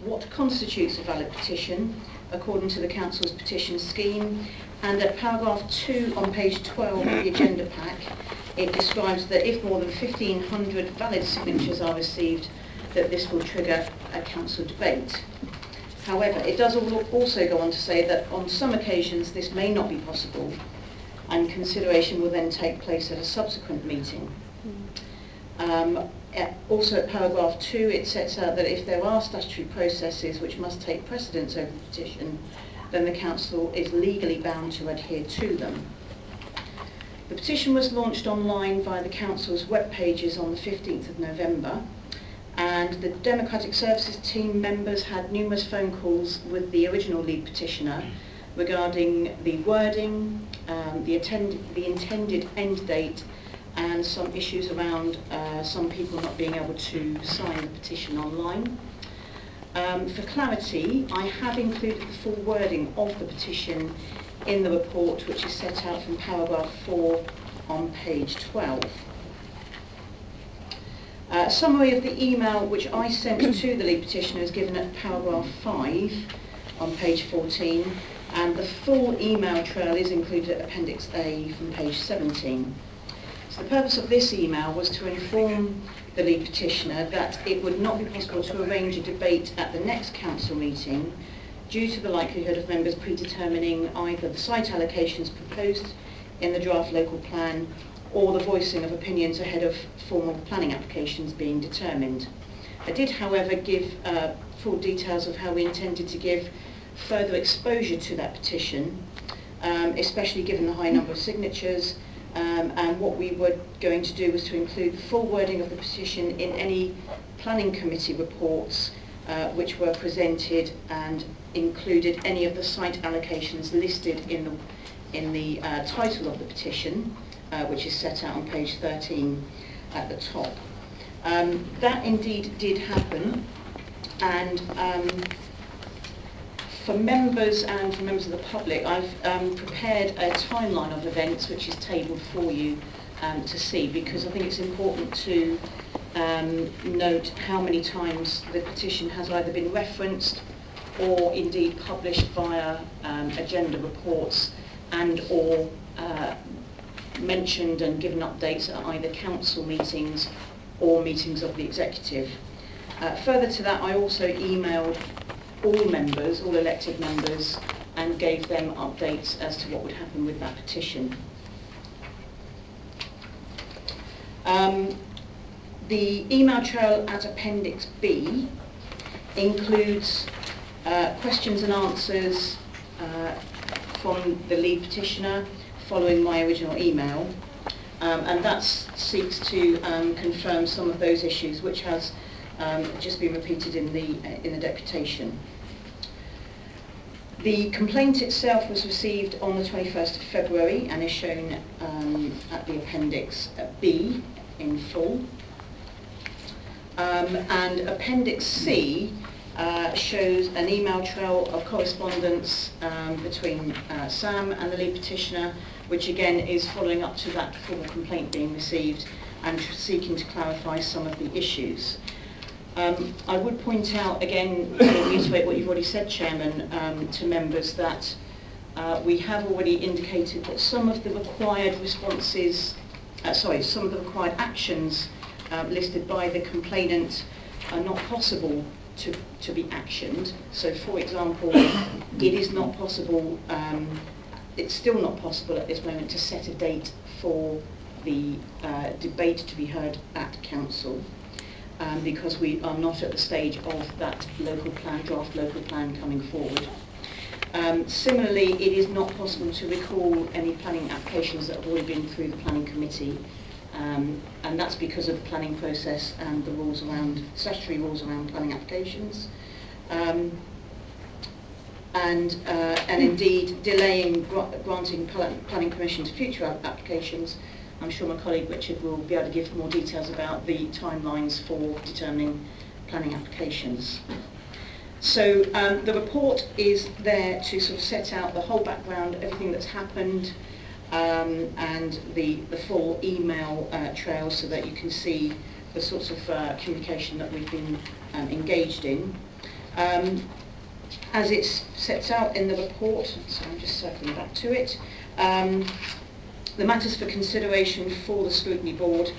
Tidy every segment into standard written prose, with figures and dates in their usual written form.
what constitutes a valid petition according to the Council's petition scheme, and at paragraph 2 on page 12 of the agenda pack, it describes that if more than 1,500 valid signatures are received, that this will trigger a council debate. However, it does also go on to say that on some occasions this may not be possible, and consideration will then take place at a subsequent meeting. Also at paragraph 2 it sets out that if there are statutory processes which must take precedence over the petition, then the council is legally bound to adhere to them. The petition was launched online via the council's web pages on the 15th of November, and the Democratic Services team members had numerous phone calls with the original lead petitioner regarding the wording, the intended end date, and some issues around some people not being able to sign the petition online. For clarity, I have included the full wording of the petition in the report, which is set out from paragraph 4 on page 12. A summary of the email which I sent to the lead petitioner is given at paragraph 5 on page 14, and the full email trail is included at appendix A from page 17. So the purpose of this email was to inform the lead petitioner that it would not be possible to arrange a debate at the next council meeting due to the likelihood of members predetermining either the site allocations proposed in the draft local plan or the voicing of opinions ahead of formal planning applications being determined. I did, however, give full details of how we intended to give further exposure to that petition, especially given the high number of signatures, and what we were going to do was to include the full wording of the petition in any planning committee reports which were presented, and included any of the site allocations listed in the title of the petition, which is set out on page 13 at the top. That indeed did happen, and for members and for members of the public, I've prepared a timeline of events which is tabled for you to see, because I think it's important to note how many times the petition has either been referenced or indeed published via agenda reports and or mentioned and given updates at either council meetings or meetings of the executive. Further to that, I also emailed all members, all elected members, and gave them updates as to what would happen with that petition. The email trail at Appendix B includes questions and answers from the lead petitioner following my original email, and that seeks to confirm some of those issues which has just been repeated in the deputation. The complaint itself was received on the 21st of February and is shown at the Appendix B in full. And Appendix C shows an email trail of correspondence between Sam and the lead petitioner, which again is following up to that formal complaint being received and seeking to clarify some of the issues. I would point out again, to reiterate what you've already said, Chairman, to members, that we have already indicated that some of the required responses, some of the required actions listed by the complainant are not possible to be actioned. So, for example, it is not possible, it's still not possible at this moment to set a date for the debate to be heard at council. Because we are not at the stage of that draft local plan coming forward. Similarly, it is not possible to recall any planning applications that have already been through the planning committee, and that's because of the planning process and the statutory rules around planning applications, and indeed delaying granting planning permission to future applications. I'm sure my colleague Richard will be able to give more details about the timelines for determining planning applications. So the report is there to sort of set out the whole background, everything that's happened, and the full email trail, so that you can see the sorts of communication that we've been engaged in. As it sets out in the report, so I'm just circling back to it, the matters for consideration for the Scrutiny Board,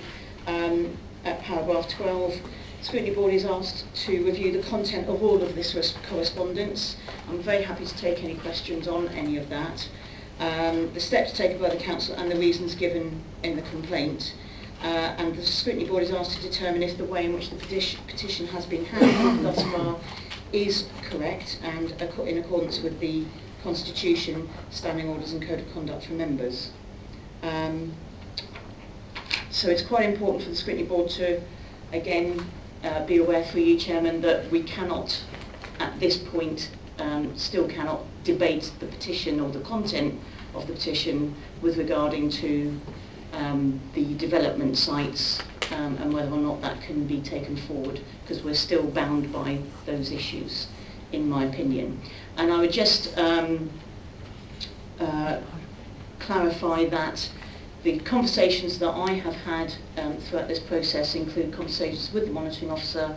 at paragraph 12, the Scrutiny Board is asked to review the content of all of this correspondence. I'm very happy to take any questions on any of that. The steps taken by the Council and the reasons given in the complaint. And the Scrutiny Board is asked to determine if the way in which the petition has been handled thus far is correct and in accordance with the Constitution, Standing Orders and Code of Conduct for members. So it's quite important for the Scrutiny Board to, again, be aware through you, Chairman, that we cannot, at this point, still cannot debate the petition or the content of the petition with regarding to the development sites and whether or not that can be taken forward, because we're still bound by those issues, in my opinion. And I would just clarify that the conversations that I have had throughout this process include conversations with the monitoring officer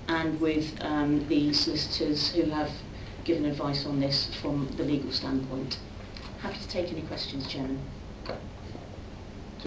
and with the solicitors who have given advice on this from the legal standpoint. Happy to take any questions, Chairman.